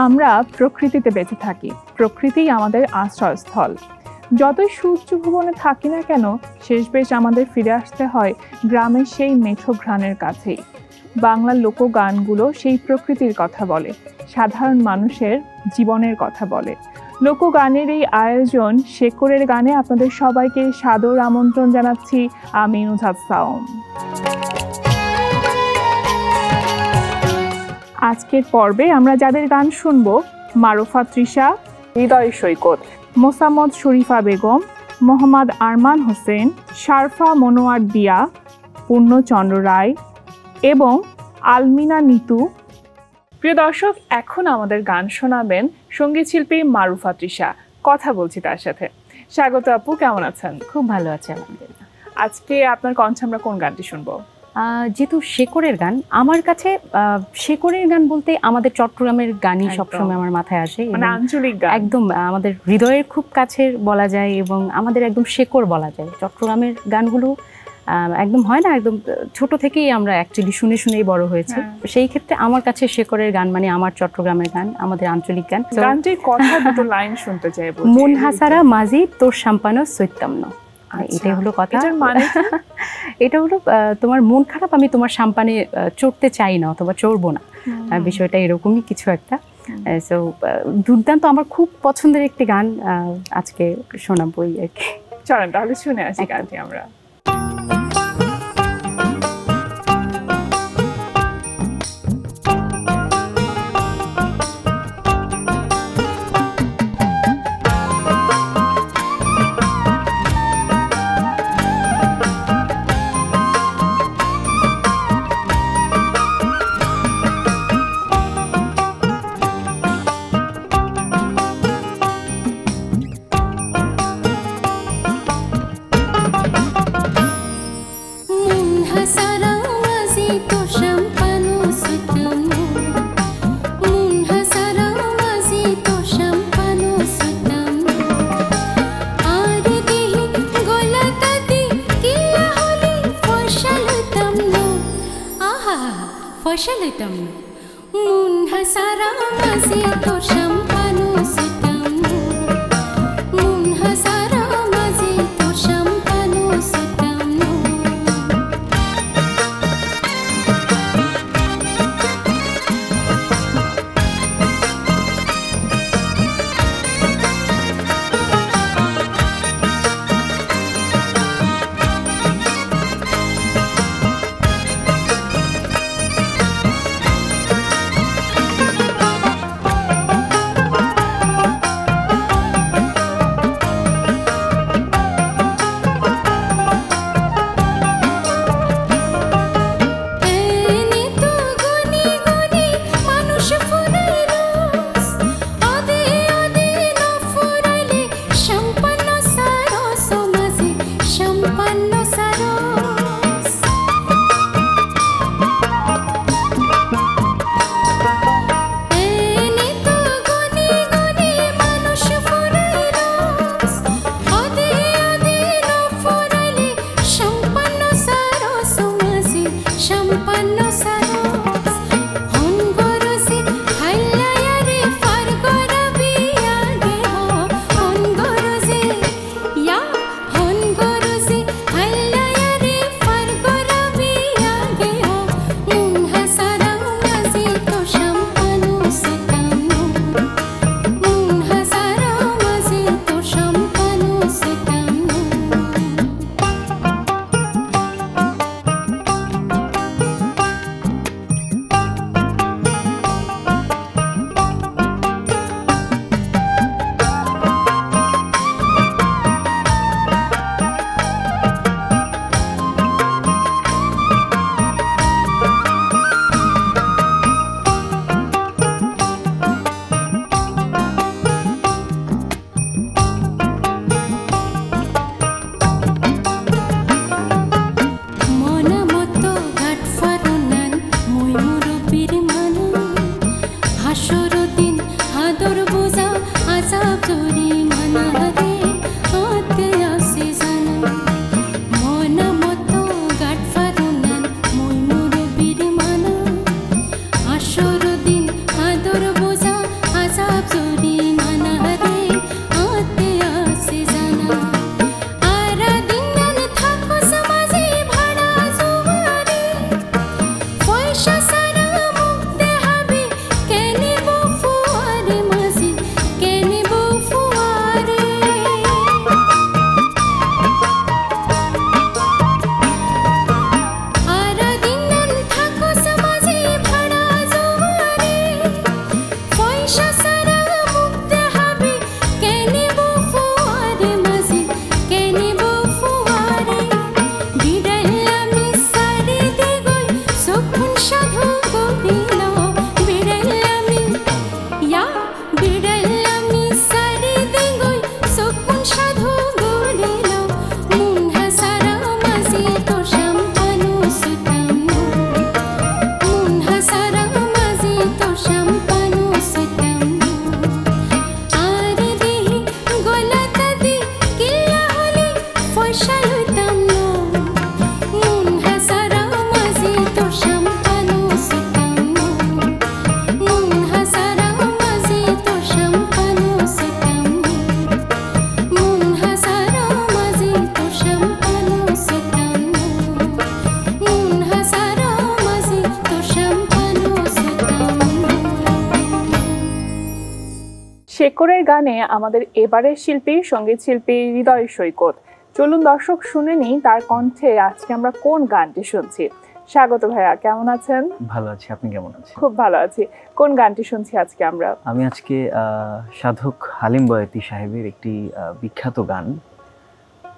আমরা প্রকৃতিতে বেঁচে থাকি, প্রকৃতিই আমাদের আশ্রয়স্থল। যতই সূর্য ভুবনে থাকি না কেন, শেষ বেশ আমাদের ফিরে আসতে হয় গ্রামের সেই মেঠো ঘ্রাণের কাছেই। বাংলার লোকগানগুলো সেই প্রকৃতির কথা বলে, সাধারণ মানুষের জীবনের কথা বলে। লোকগানের এই আয়োজন শেকড়ের গানে আপনাদের সবাইকে সাদর আমন্ত্রণ জানাচ্ছি। আমি নুজহাত সাওম। আজকের পর্বে আমরা যাদের গান শুনব, মারুফা তৃষা, হৃদয় সৈকত, মোসাম্মদ শরীফা বেগম, মোহাম্মদ আরমান হোসেন, শারফা মনোয়ার দিয়া, পূর্ণচন্দ্র রায় এবং আলমিনা নিতু। প্রিয় দর্শক, এখন আমাদের গান শোনাবেন সঙ্গীত শিল্পী মারুফা তৃষা। কথা বলছি তার সাথে। স্বাগত আপু, কেমন আছেন? খুব ভালো আছে আলহামদুলিল্লাহ। আজকে আপনার কণ্ঠে আমরা কোন গানটি শুনবো? যেহেতু শেকড়ের গান, আমার কাছে শেকড়ের গান বলতে আমাদের চট্টগ্রামের গানই সবসময় আমার মাথায় আসে। মানে আঞ্চলিক গান, একদম আমাদের হৃদয়ের খুব কাছের বলা যায় এবং আমাদের একদম শেকড় বলা যায়। চট্টগ্রামের গানগুলো একদম হয় না, একদম ছোট থেকেই আমরা অ্যাকচুয়ালি শুনে শুনেই বড় হয়েছে। সেই ক্ষেত্রে আমার কাছে শেকড়ের গান মানে আমার চট্টগ্রামের গান, আমাদের আঞ্চলিক গান। গানটির কথা দুটো লাইন শুনতে চাই। মন হাসারা মাঝি তোর সাম্পানো সৈত্যাম্ন, এটাই হলো কথা। এটা হলো তোমার মন খারাপ, আমি তোমার সাম্পানে চড়তে চাই না অথবা চড়বো না, বিষয়টা এরকমই কিছু একটা। সো দুর্দান্ত, আমার খুব পছন্দের একটি গান, আজকে শোনাবোই আর কি। চলেন তাহলে শুনে আসি গানটি আমরা। শেকরের গানে আমাদের এবারের শিল্পী সঙ্গীত শিল্পী হৃদয় সৈকত। চলুন দর্শক শুনে নিই তার কণ্ঠে আজকে আমরা কোন গানটি শুনছি। স্বাগত ভাইয়া, কেমন আছেন? ভালো আছি, আপনি কেমন আছেন? খুব ভালো আছি। কোন গানটি শুনছি আজকে আমরা? আমি আজকে সাধক হালিম বয়াতি সাহেবের একটি বিখ্যাত গান,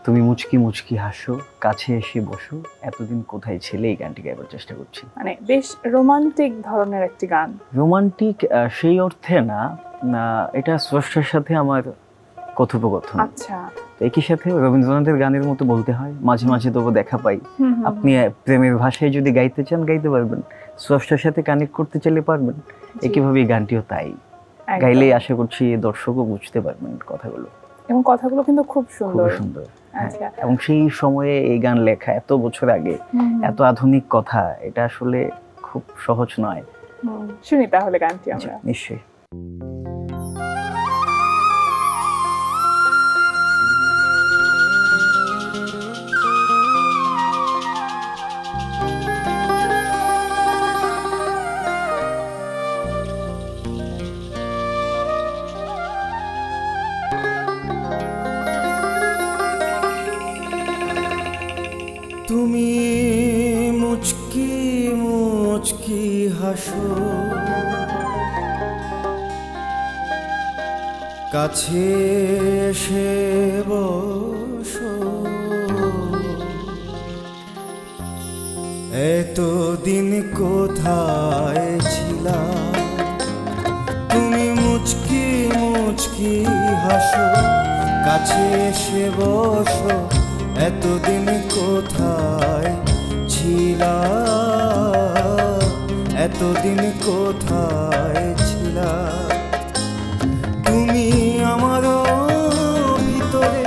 তুমি মুচকি মুচকি হাসো কাছে এসে বসো এতদিন কোথায় ছিলে, এই গানটি গাইবার চেষ্টা করছি। মানে বেশ রোমান্টিক ধরনের একটি গান। রোমান্টিক সেই অর্থে না, এটা স্রষ্টার সাথে আমার কথোপকথন। আচ্ছা, একই সাথে রবীন্দ্রনাথের গানের মতো বলতে হয়, মাঝে মাঝে তবু দেখা পাই। আপনি প্রেমের ভাষায় যদি গাইতে চান গাইতে পারবেন, স্রষ্টার সাথে কানেক্ট করতে চাইলে পারবেন। একইভাবে এই গানটিও তাই, গাইলেই আশা করছি দর্শকও বুঝতে পারবেন কথাগুলো, এবং কথাগুলো কিন্তু খুব সুন্দর। সুন্দর। এবং সেই সময়ে এই গান লেখা, এত বছর আগে এত আধুনিক কথা, এটা আসলে খুব সহজ নয়। শুনি তাহলে গানটি আমরা। নিশ্চয়ই। তুমি মুচকি মুচকি হাসো কাছে এসে বসো এতদিন কোথায় ছিলা, তুমি মুচকি মুচকি হাসো কাছে এসে বসো এতদিন কোথায় ছিলা, এতদিন কোথায় ছিলা। তুমি আমার ভিতরে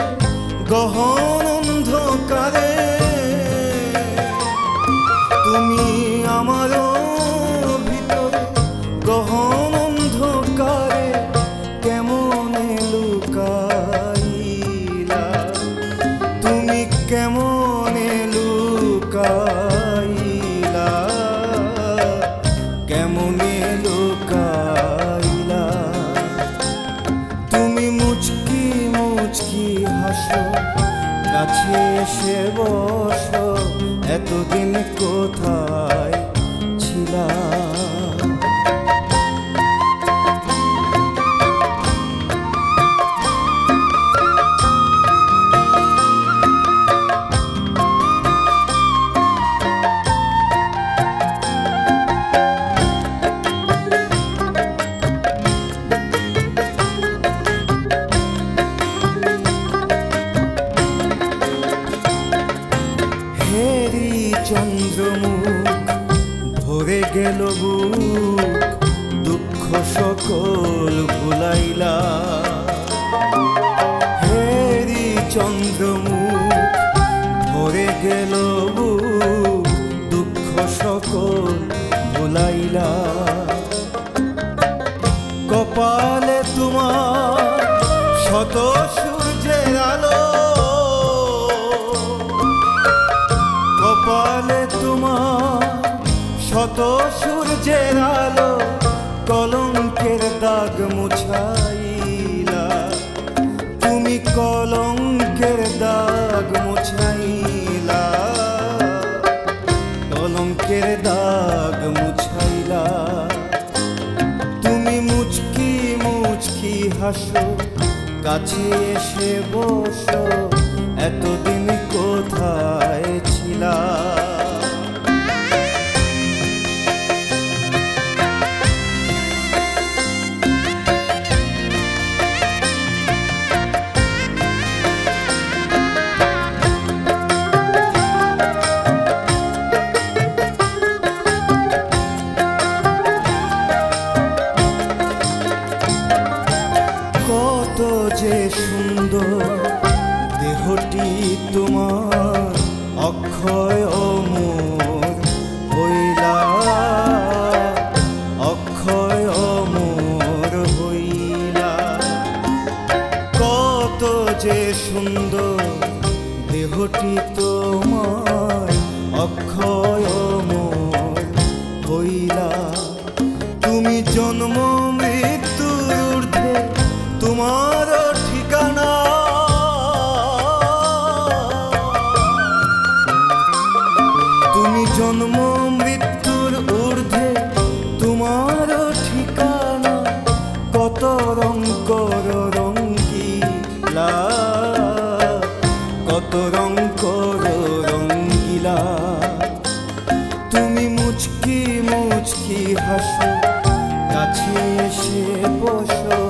গহন অন্ধকারে, তুমি আমার ভিতরে গহন অন্ধকারে কেমনে লুকাইলা, তুমি কেমনে লুকাইলা, কেমনে লুকাইলা। তুমি মুচকি মুচকি হাসো কাছে এসে বসো এতদিন কোথায় ছিলা। চন্দ্রমুখ ভরে গেল বুক দুঃখ সকল ভুলাইলা, হেরি চন্দ্রমুখ ভরে গেল বুক দুঃখ সকল ভুলাইলা। কপালে তোমার শত সূর্যের আলো, কপালে তোমার শত সূর্যের আলো কলঙ্কের দাগ মুছাইলা, তুমি কলঙ্কের দাগ মুছাইলা, কলঙ্কের দাগ মুছাইলা। তুমি মুচকি মুচকি হাসো কাছে এসে বসো এতদিন কোথায় ছিলা। কত যে সুন্দর দেহটি তোমার, তুমি জন্ম মৃত্যুর ঊর্ধ্বে তোমার ঠিকানা, কত রং করো রঙ্গিলা, কত রং করো রঙ্গিলা। তুমি মুচকি মুচকি হাসো, কাছে এসে বসো,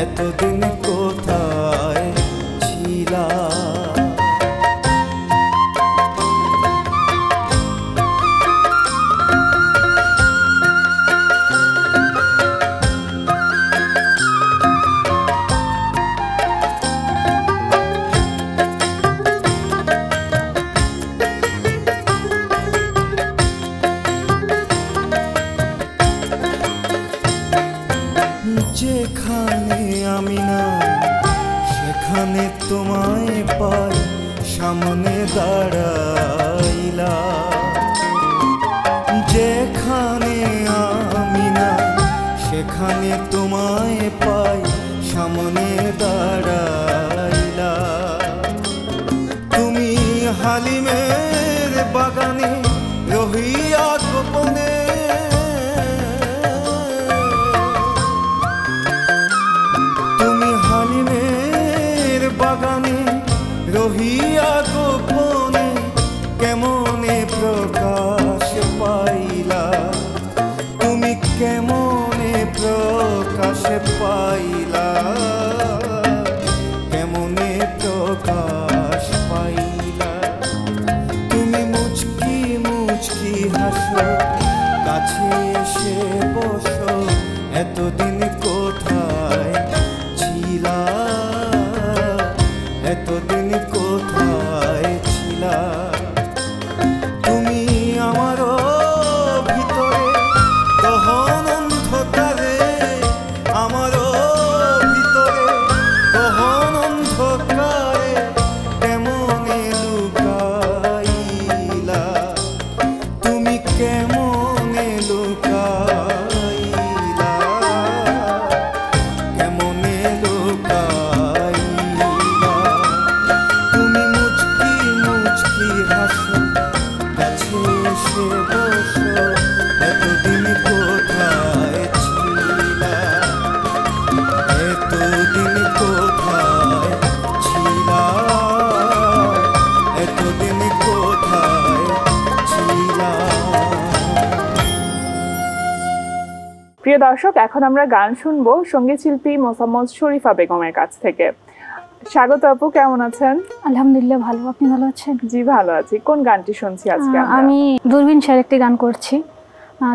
এতদিন কোথায় ছিলা। যেখানে আমি নাই সেখানে তোমায় পাই, সামনে দাঁড়াইলা। যেখানে আমি নাই সেখানে তোমায় পাই, সামনে দাঁড়াইলা। তুমি হালিমের বাগানে রহিয়া গোপনে, বাগানে রহিয়া গোপনে, কেমনে প্রকাশ পাইলা। তুমি কেমনে প্রকাশ পাইলা, কেমনে প্রকাশ পাইলা। তুমি মুচকি মুচকি হাসো, কাছে এসে বসো, এতদিন কোথায় ছিলা, এতদিন কোথায় ছিলা। তুমি আমার ভিতরে গহন অন্ধকারে, আমার ভিতরে গহন অন্ধকারে, কেমনে লুকাইলা। তুমি কেমনে লুকাইলা, কেমনে লুকাইলা। কাছে এসে বসো, এতদিন কোথায় ছিলা, এতদিন কোথায় ছিলা, এতদিন কোথায় ছিলা। প্রিয় দর্শক, এখন আমরা গান শুনবো সঙ্গীত শিল্পী মোসাম্মদ শরীফা বেগমের কাছ থেকে। স্বাগত আপু, কেমন আছেন? আলহামদুলিল্লাহ ভালো, আপনি ভালো আছেন? জি ভালো আছি। কোন গানটি শুনছি আজকে আমরা? আমি দূরবীন স্যার একটি গান করছি,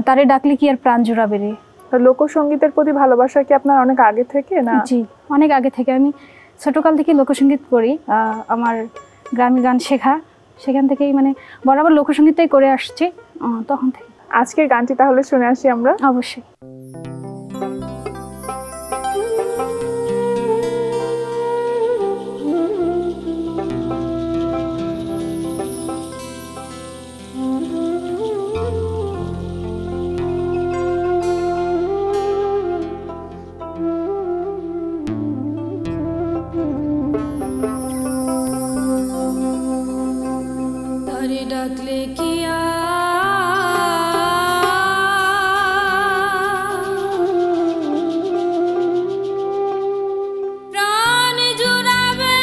তারে ডাকলে কি আর প্রাণ জোড়াবে রে। তো লোকসঙ্গীতের প্রতি ভালোবাসা কি আপনার অনেক আগে থেকে? না, জি অনেক আগে থেকে। আমি ছোটকাল থেকে লোকসঙ্গীত করি, আমার গ্রামীণ গান শেখা, সেখান থেকেই মানে বরাবর লোকসঙ্গীতটাই করে আসছি তখন থেকে। আজকের গানটি তাহলে শুনে আসি আমরা। অবশ্যই। ডাকলে কি প্রাণ জুড়াবে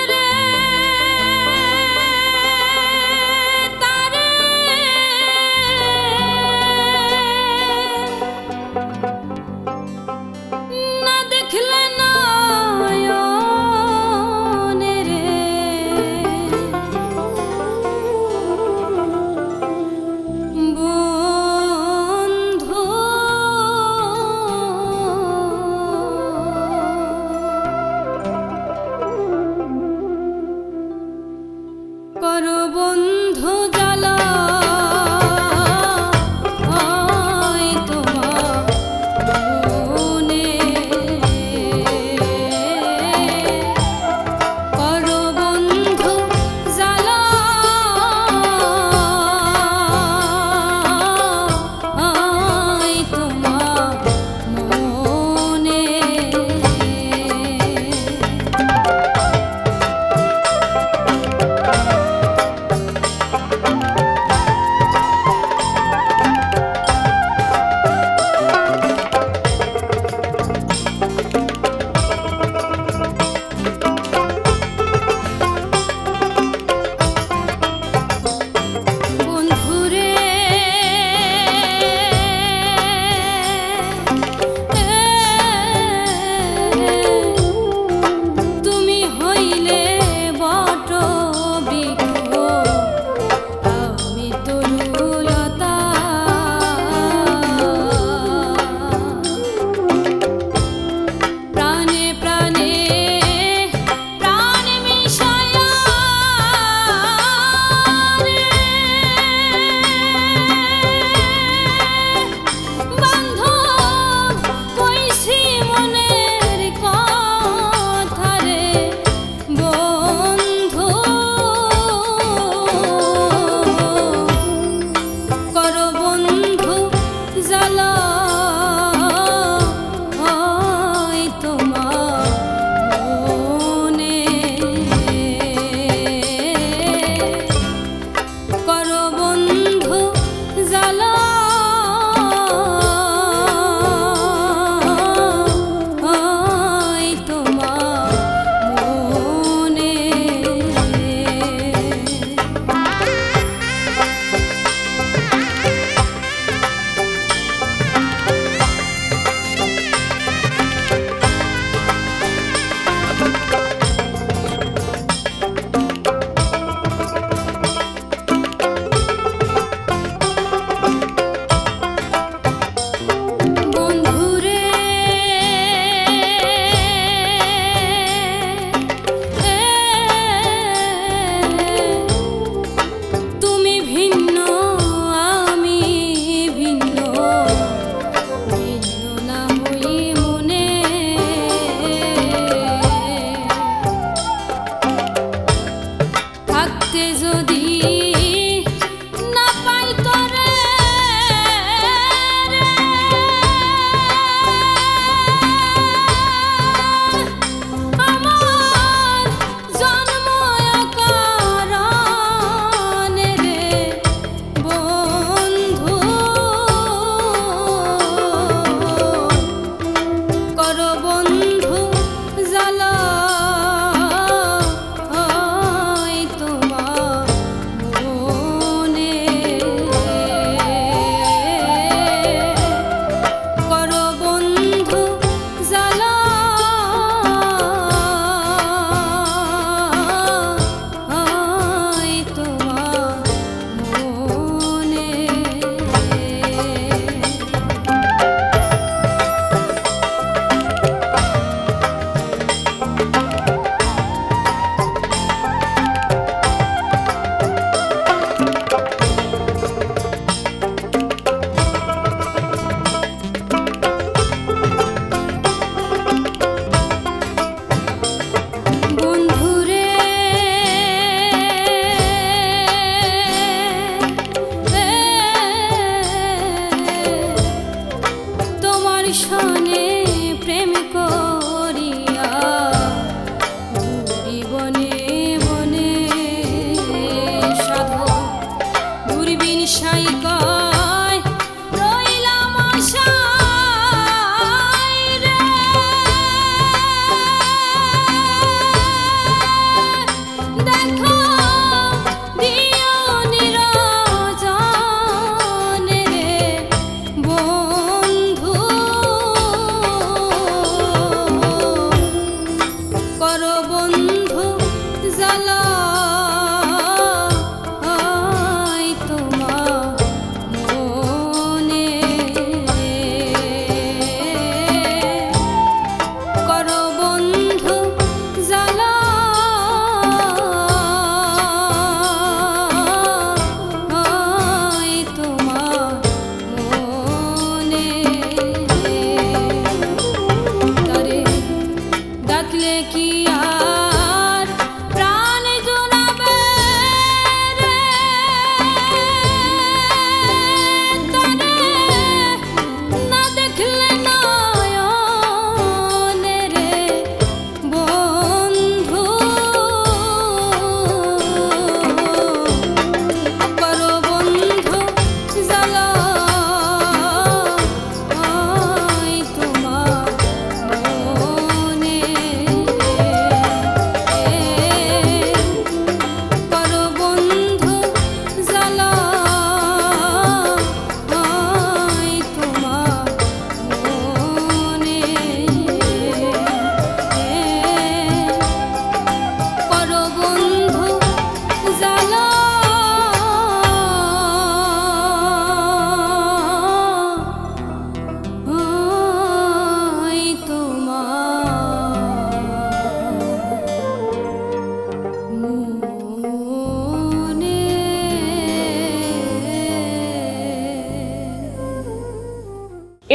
রে, তারে না দেখলে না যদি না পাই তোরে আমার জন্ম কারণে রে বন্ধু কর বন্ধু জ্বালা তোমার মনে কর বন্ধু জ্বালা তোমার মনে বন্ধুরে তোমার সনে প্রেম করিয়া ঘুরি বনে বনে সাধু দূরবীন সাইকায় রইলাম আশায় রে দেখো দিও নিরজনে রে বন্ধু কর বন্ধু জ্বালা তোমার মনে কর বন্ধু জ্বালা তোমার মনে তারে ডাকলে কি আর প্রাণ জুড়াবে রে তারে না দেখলে নয়নে রে বন্ধু কর বন্ধু জ্বালা তোমার মনে কর বন্ধু জ্বালা তোমার মনে কর বন্ধু জ্বালা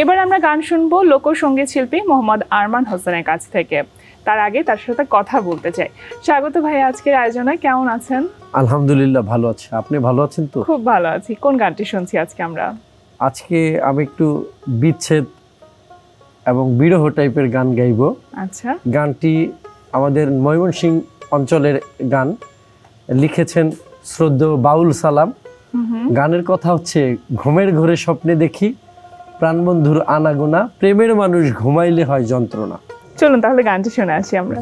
এবার আমরা গান শুনবো লোকসঙ্গীত শিল্পী মোহাম্মদ আরমান হোসেনের কাছ থেকে। তার আগে তার সাথে কথা বলতে চাই। স্বাগত ভাই আজকের আয়োজনে, কেমন আছেন? আলহামদুলিল্লাহ ভালো আছি, আপনি ভালো আছেন তো? খুব ভালো আছি। কোন গানটি শুনছি আজকে আমরা? আজকে আমি একটু বিচ্ছেদ এবং বিরহ টাইপের গান গাইবো। আচ্ছা। গানটি আমাদের ময়মনসিংহ অঞ্চলের গান, লিখেছেন শ্রদ্ধেয় বাউল সালাম। গানের কথা হচ্ছে, ঘুমের ঘরে স্বপ্নে দেখি প্রাণবন্ধুর আনাগোনা, প্রেমের মানুষ ঘুমাইলে হয় যন্ত্রণা। চলুন তাহলে গানটি শুনে আসি আমরা।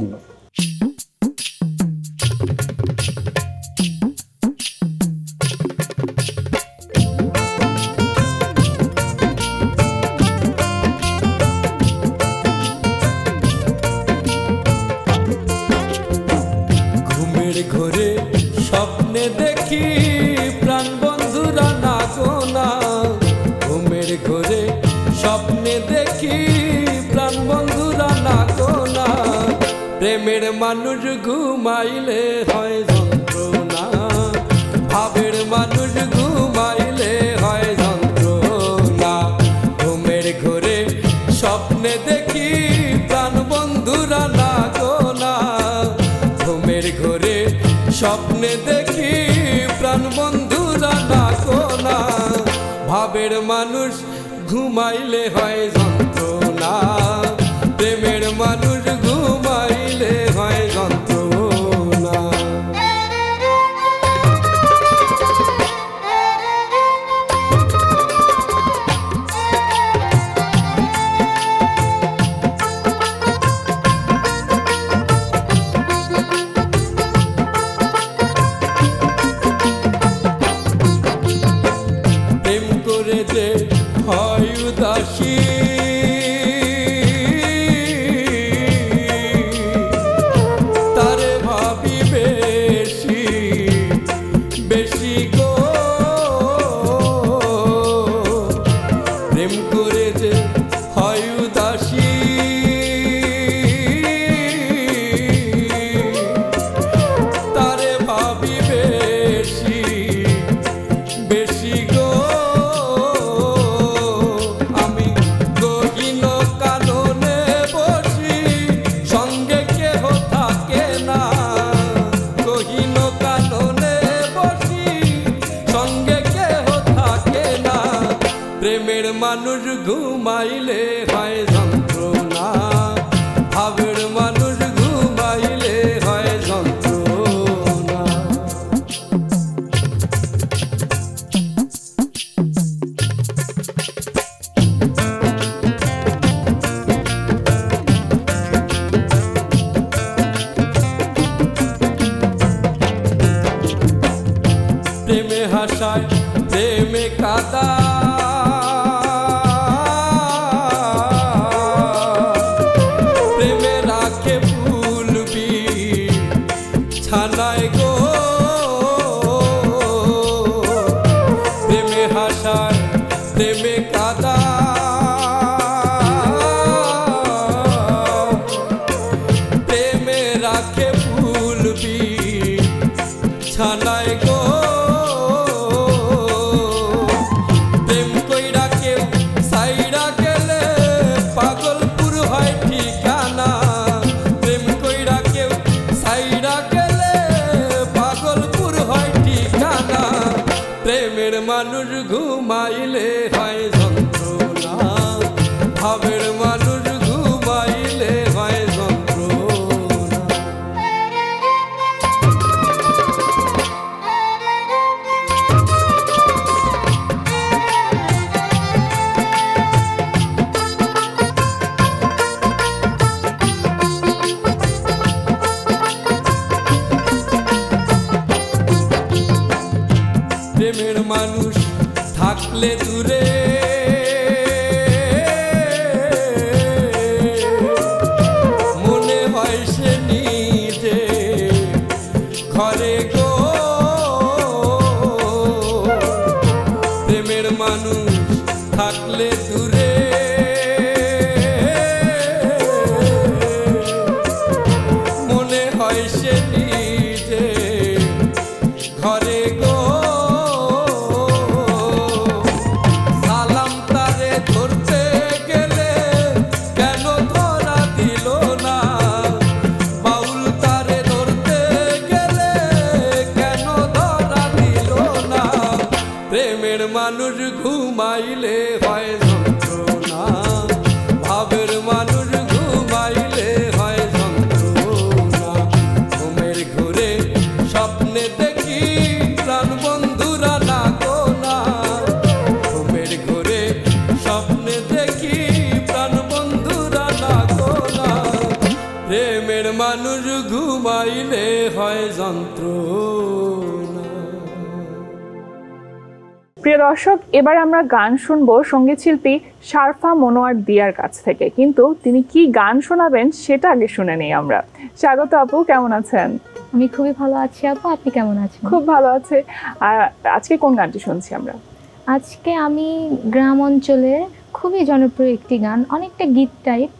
ঘুমের ঘরে স্বপ্নে দেখি প্রাণবন্ধুর আনাগোনা, ঘুমের ঘরে স্বপ্নে দেখি প্রাণবন্ধুর আনাগোনা, প্রেমের মানুষ ঘুমাইলে হয় যন্ত্রণা, ভাবের মানুষ ঘুমাইলে হয় যন্ত্রণা, ঘুমের ঘরে স্বপ্নে দেখি প্রাণবন্ধুর আনাগোনা, ঘুমের ঘরে স্বপ্নে দেখি প্রাণ বন্ধুরা না কোনা ভাবের মানুষ ঘুমাইলে হয় যন্ত্রণা প্রেমের মানুষ ঘুমাইলে হয় যন্ত্রণা প্রেম করে যে হয় উদাসী তারে ভাবি বেশি বেশি গো প্রেম করে যে হয় উদাসী তারে ভাবি বেশি বেশি গো আমি গহীন কাননে বসি সঙ্গে কেহ থাকে না গহীন কাননে বসি সঙ্গে কেহ থাকে না প্রেমের মানুষ ঘুমাইলে হয় যন্ত্রণা ভাবের মানুষ ঘুমাইলে হয় যন্ত্রণা প্রেমে হাসায় প্রেমে কাদা প্রেমে রাখে ফুলবি ছানায় গো প্রেমে হাসায় প্রেমে কাদা প্রেমে রাখে ফুলবি ছানায় গো প্রেম কইরা কেউ সাইরা গেলে পাগলপুর হয় ঠিকানা প্রেম কইরা কেউ সাইরা গেলে পাগলপুর হয় ঠিকানা প্রেমের মানুষ ঘুমাইলে হয় যন্ত্রণা ভাবের মানুষ ঘুমাইলে হয় যন্ত্রণা প্রেমের মানুষ থাকলে দূরে মনে হয় সে নিজে ঘরে গো প্রেমের মানুষ থাকলে দূরে মনে হয় সে নিজে ঘরে গো সালাম তারে ধরতে গেলে কেন ধরা দিল না বাউল তারে ধরতে গেলে কেন ধরা দিল না প্রেমের মানুষ ঘুমাইলে হয় যন্ত্রণা ভাবের মানুষ ঘুমাইলে হয় যন্ত্রণা ঘুমের ঘুরে স্বপ্নে দেখি প্রাণ বন্ধুরা না কোনা ঘুমের ঘুরে স্বপ্নে দেখি প্রাণ বন্ধুরা না কোনা প্রেমের মানুষ ঘুমাইলে হয় যন্ত্রণা প্রিয় দর্শক, এবার আমরা গান শুনবো সঙ্গীত শিল্পী শারফা মনোয়ার দিয়ার কাছ থেকে, কিন্তু তিনি কি গান শোনাবেন সেটা আগে শুনে নিই আমরা। স্বাগত আপু, কেমন আছেন? আমি খুবই ভালো আছি আপু, আপনি কেমন আছেন? খুব ভালো আছে। আর আজকে কোন গানটি শুনছি আমরা? আজকে আমি গ্রাম অঞ্চলে খুবই জনপ্রিয় একটি গান, অনেকটা গীত টাইপ।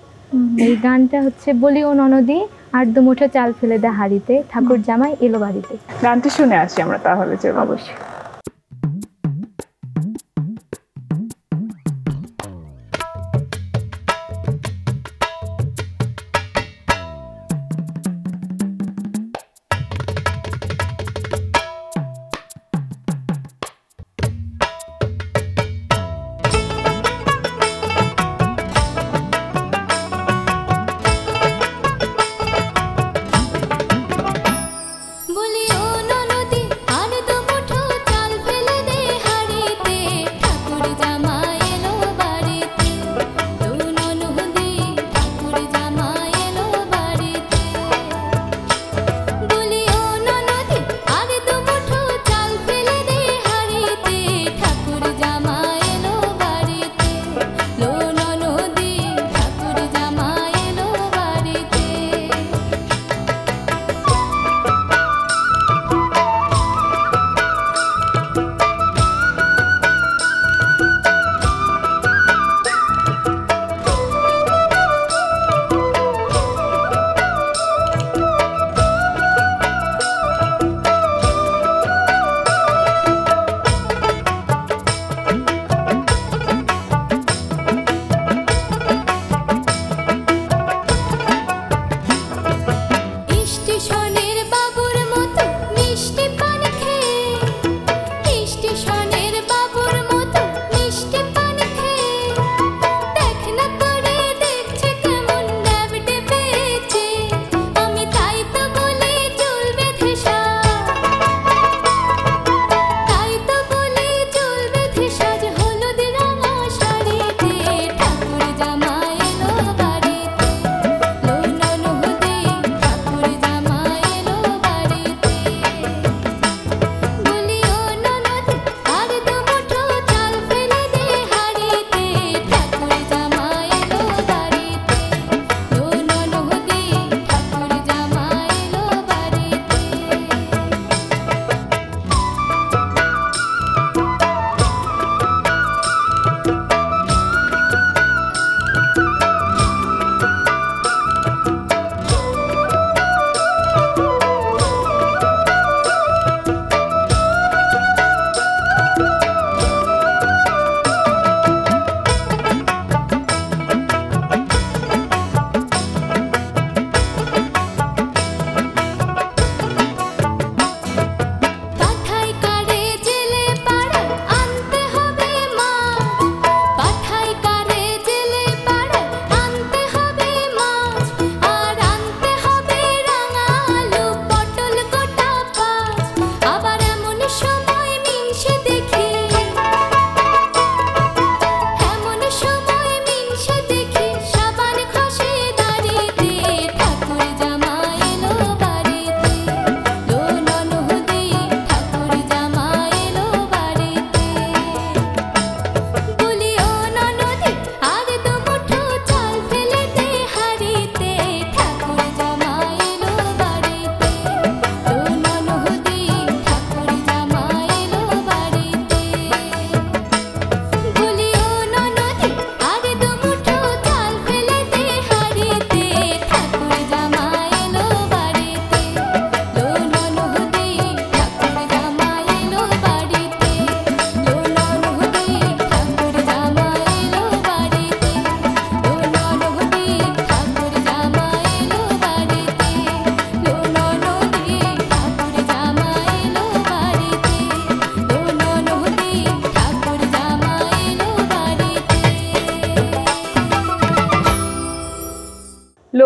এই গানটা হচ্ছে বলিও ননদী আর দু মুঠো চাল ফেলে দে হাড়িতে, ঠাকুর জামাই এলো বাড়িতে। গানটি শুনে আসি আমরা তাহলে। যে অবশ্যই।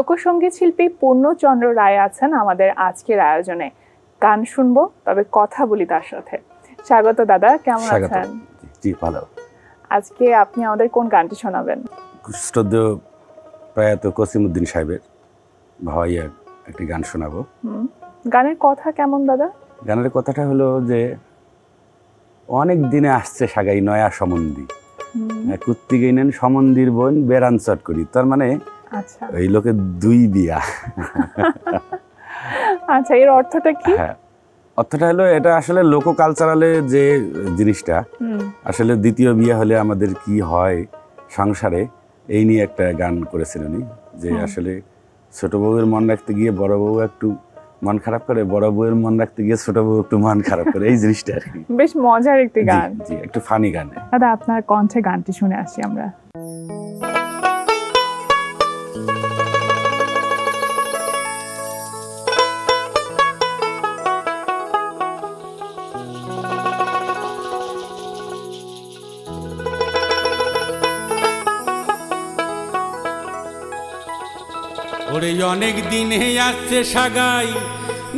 লোকসঙ্গীত শিল্পী পূর্ণচন্দ্র রায় আছেন আমাদের আজকের আয়োজনে। গান শুনবো, তবে কথা বলি তার সাথে। স্বাগত দাদা, কেমন আছেন? জি ভালো। আজকে আপনি আমাদের কোন গানটি শোনাবেন? শ্রদ্ধেয় প্রয়াত কসিমউদ্দিন সাহেবের ভাওয়াইয়া একটি গান শোনাবো। গানের কথা কেমন দাদা? গানের কথাটা হলো যে অনেক দিনে আসছে সাগাই নয়া সম্বন্ধী, কুত্তি গেইনেন সম্বন্ধীর বোন বেড়ান চট করি। তার মানে আচ্ছা, এই লোকে দুই বিয়া। আচ্ছা, এর অর্থটা কি? হ্যাঁ, অর্থটা হলো এটা আসলে লোক কালচারালে যে জিনিসটা, আসলে দ্বিতীয় বিয়ে হলে আমাদের কি হয় সংসারে, এই নিয়ে একটা গান করেছেন উনি। যে আসলে ছোট বউয়ের মন রাখতে গিয়ে বড় বউ একটু মন খারাপ করে, বড় বউয়ের মন রাখতে গিয়ে ছোট বউ একটু মন খারাপ করে, এই জিনিসটা আর কি। বেশ মজার একটি গান। জি, একটু ফানি গান। দাদা, আপনার কণ্ঠে গানটি শুনে আসি আমরা। ওরে অনেক দিনে আসছে সাগাই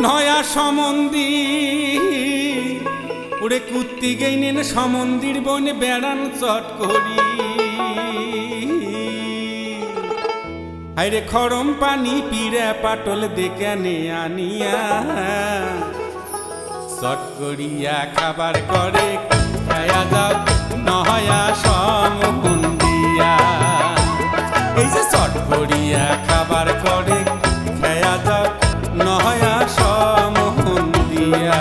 নয়া সম্বন্ধী, ওরে কুত্তি গেইনেন সম্বন্ধীর বনে বেড়ান চট করি। হাইরে খরম পানি পিড়ে পাটল দেখানে আনিয়া, চট করিয়া খাবার করে খায়া যাও নয়া সম্বন্ধিয়া। এই যে চট করিয়া খাবার করে খেয়া যাও নয়া সম্বন্ধিয়া।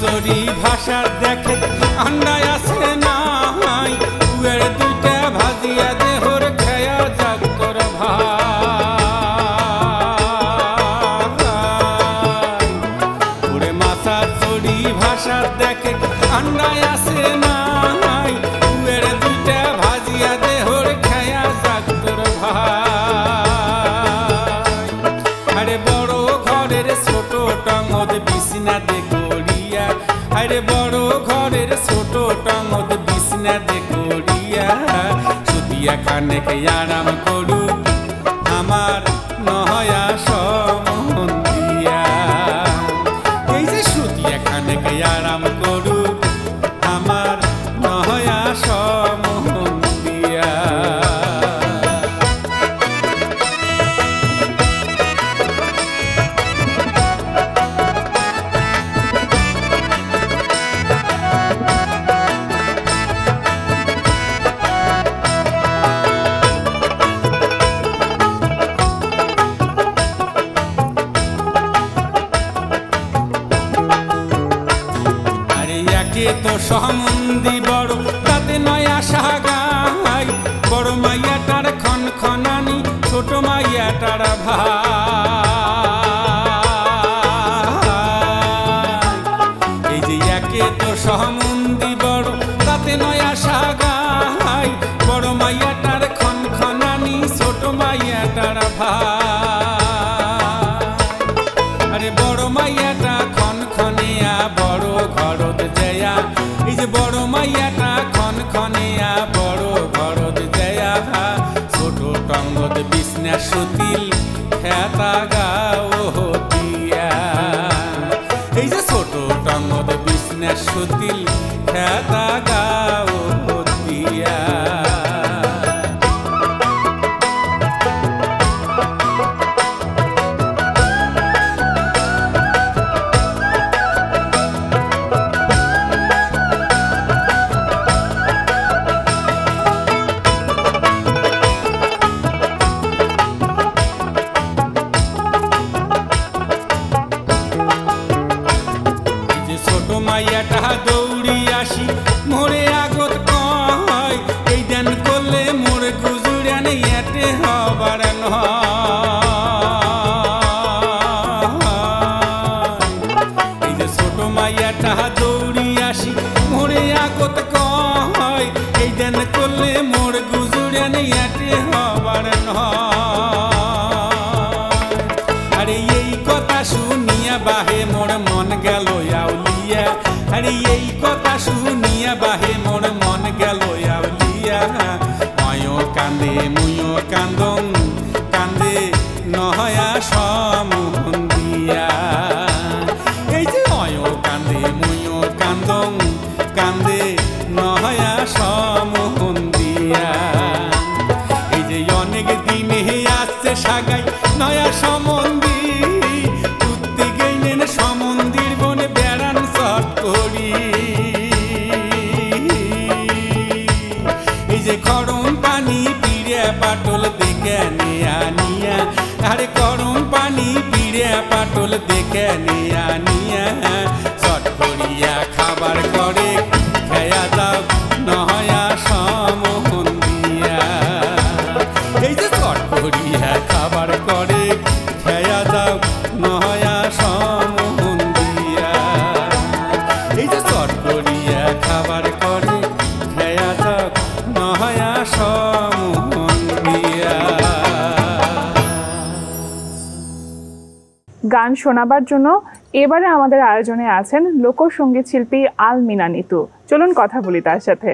চরি ভাষার দেখে আন্ডায় আছে নাই, উয়ের দুইটা ভাজিয়া দেহর খেয়া যাক তোর ভাই। ওরে মাথা চরি ভাষার দেখে আন্ডায় আছে নাই, উয়ের দুইটা ভাজিয়া দেহর খেয়া যাক তোর ভাই। আরে বড় ঘরের ছোট টঙদ বিছনা দেখো, আরে বড় ঘরের ছোট টঙদ বিছনা দেখিয়া, সুতিয়া খানেকে আরাম করু আমার নয়া সম্বন্ধিয়া। এই যে সুতিয়া খানেকে আরাম করু আমার নয়া সম্বন্ধিয়া। তো সম্বন্ধী বড় তাতে নয়া সাগাই, বড় মাইয়াটার খন খনানি ছোট মাইয়াটার ভাই। এই যে একে তো সম্বন্ধী বড় তাতে নয়া সাগাই, বড় মাইয়াটার খন খনানি ছোট মাইয়াটার ভাই। আরে বড় মাইয়াটা খন খনিয়া বড় ঘরত জয়া, এই যে বড় মাইয়াটা খন খনিয়া বড় ঘরত জয়া। ছোট টঙ্গত বিছনা সুতিল খেতা গাও হতিয়া, এই যে ছোট টঙ্গত বিছনা সুতিল খেতা গাও হতিয়া। মাইয়াটা দৌড়ি আসি মোরে আগত কয়, এই দেন করলে মোর গুজুরান এতে হবার নয়। এই যে ছোট মাইয়া বলে মোর গুজুরান ইয়াতে হবার নয়। আরে এই কথা শুনিয়া বাহে মোর মন গেল আউলিয়া, আরে এই কথা শুনিয়া বাহে মোর মন গেল আউলিয়া। ময়ো কান্দে মুয়ো কান্দং, কান্দে নহয়া সমুহন দিয়া। এই যে ময়ো কান্দে মুয়ো কান্দং, কান্দে নহয়া সমুহন দিয়া। এই যে অনেক দিনে আসছে সাগাই নয়া সমন্দি, উঠতে গেলেন সমন্দির বনে বেড়ান চট করি। এই যে গরম পানি পিড়ে পাটল দেখে নিয়া নিয়া, আরে গরম পানি পিড়ে পাটল দেখে নিয়া নিয়া। চট করিয়া খাবার করে খেয়া দাও নহয়া সমহন দিয়া। এই যে চট করিয়া খাবার করে খেয়া দাও নহয়া সমহন দিয়া। এই যে চট করিয়া খাবার করে খেয়া দাও নহয়া সমহন দিয়া। গান শোনাবার জন্য এবারে আমাদের আয়োজনে আছেন লোকসঙ্গীত শিল্পী আলমিনা নিতু। চলুন কথা বলি তার সাথে।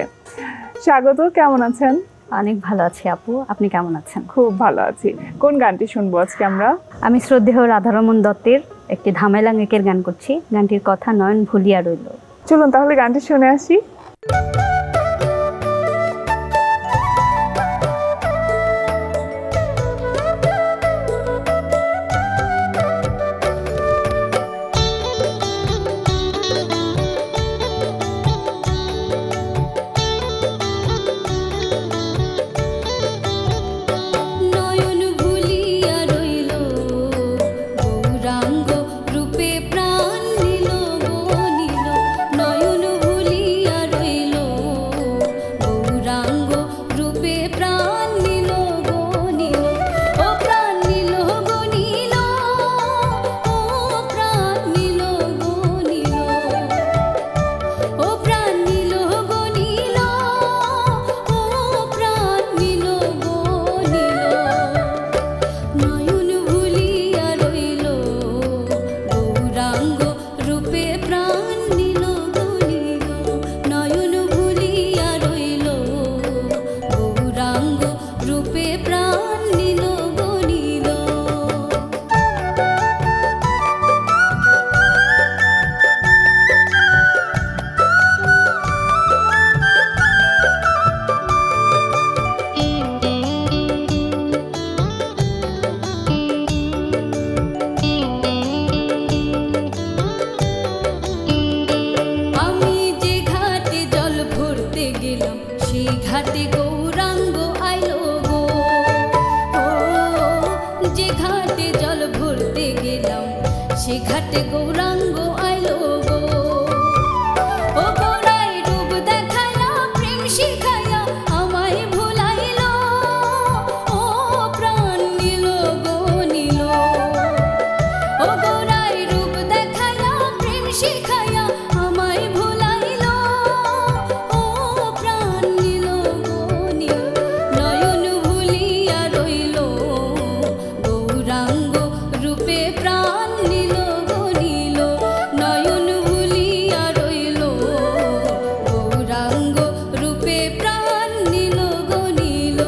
স্বাগত, কেমন আছেন? অনেক ভালো আছি আপু, আপনি কেমন আছেন? খুব ভালো আছি। কোন গানটি শুনবো আজকে আমরা? আমি শ্রদ্ধেয় রাধারমন দত্তের একটি ধামেলা একের গান করছি। গানটির কথা নয়ন ভুলিয়া রইল। চলুন তাহলে গানটি শুনে আসি। নয়ন ভুলিয়া রইল গৌরাঙ্গ রূপে প্রাণ নিল গো নিল। নয়ন ভুলিয়া রইল গৌরাঙ্গ রূপে প্রাণ নিল গো নিল। ও প্রাণ নিল গো নিল, ও প্রাণ নিল গো নিল, ও প্রাণ নিল গো নিল, ও প্রাণ নিল গো নিল। নয়ন ভুলিয়া রইল গৌরাঙ্গ রূপে প্রাণ নিল গো নিল। নয়ন ভুলিয়া রইল গৌরাঙ্গ রূপে প্রাণ নিল গো নিল। আমি যে ঘাটে জল ভরতে গেলাম সেই ঘাটে গৌরাঙ্গ আইলো গো। ও যে ঘাটে জল ভরতে গেলাম সে ঘাটে গৌরাঙ্গ আইলো গো। ও গৌরাই রূপ দেখাইলা প্রেম শিখাইয়া আমায় ভুলাইলো। ও প্রাণ নিল গো নিল, ও গৌরাই রূপ দেখাইলা প্রেম শিখাইয়া আমায় ভুলাইলো। ও প্রাণ নিল গো নিল। নয়ন ভুলিয়া রইল গৌরাঙ্গ রূপে প্রাণ নিল গো নিল। নয়ন ভুলিয়া রইল গৌরাঙ্গ রূপে প্রাণ নিল গো নিল।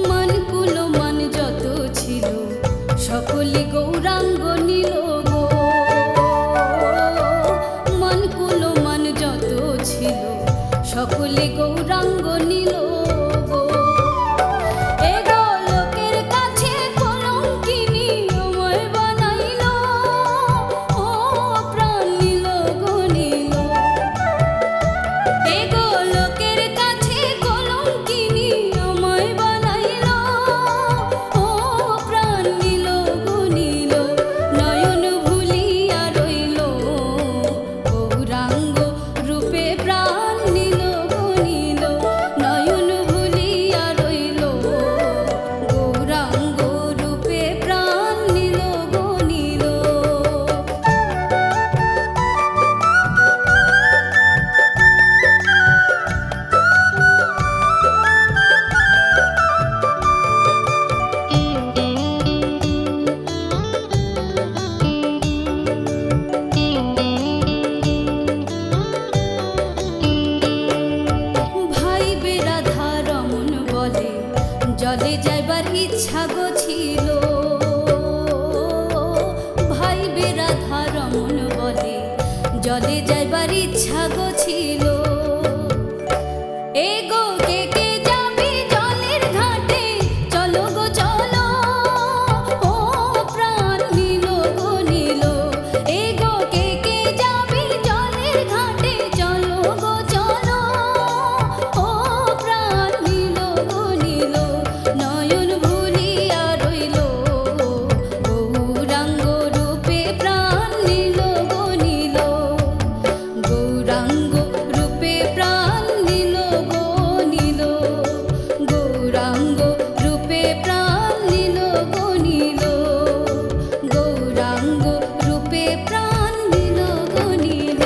মান কুলো মান যত ছিল সকলে গৌরাঙ্গ নিল গো। মান কুলো মান যত ছিল সকলে গৌরাঙ্গ নিল গো। এ গোলকের কাছে কলঙ্কিনী আমায় বানাইলো। ও প্রাণ নিল গো নিল, এ গোলকের কাছে কলঙ্কিনী আমায় বানাইলো। ও প্রাণ নিল গো নিল। নয়ন ভুলিয়া রইল চলে যাইবার ইচ্ছা গো ছিল এগো কে কে যাবি জলের ঘাটে চলো গো চলো ও প্রাণ নীল গো নীল এগো কে কে যাবি জলের ঘাটে চলো গো চলো ও প্রাণ নীল গো নীল নয়ন ভুলিয়া রইল গৌরাঙ্গ রূপে প্রাণ নীল গো নীল গৌরাঙ্গ রূপে প্রাণ নীল গো নীল গৌরাঙ্গ রূপে প্রাণ নীল গো নীল গৌরাঙ্গ রূপে প্রাণ নীল গো নীল।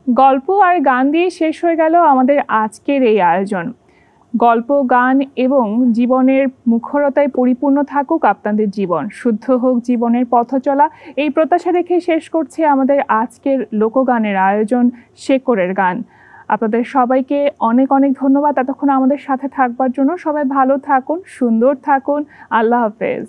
গল্প আর গান দিয়ে শেষ হয়ে গেল আমাদের আজকের এই আয়োজন। গল্প, গান এবং জীবনের মুখরতায় পরিপূর্ণ থাকুক আপনাদের জীবন, শুদ্ধ হোক জীবনের পথ চলা, এই প্রত্যাশা রেখে শেষ করছে আমাদের আজকের লোকগানের আয়োজন শেকরের গান। আপনাদের সবাইকে অনেক অনেক ধন্যবাদ এতক্ষণ আমাদের সাথে থাকবার জন্য। সবাই ভালো থাকুন, সুন্দর থাকুন। আল্লাহ হাফেজ।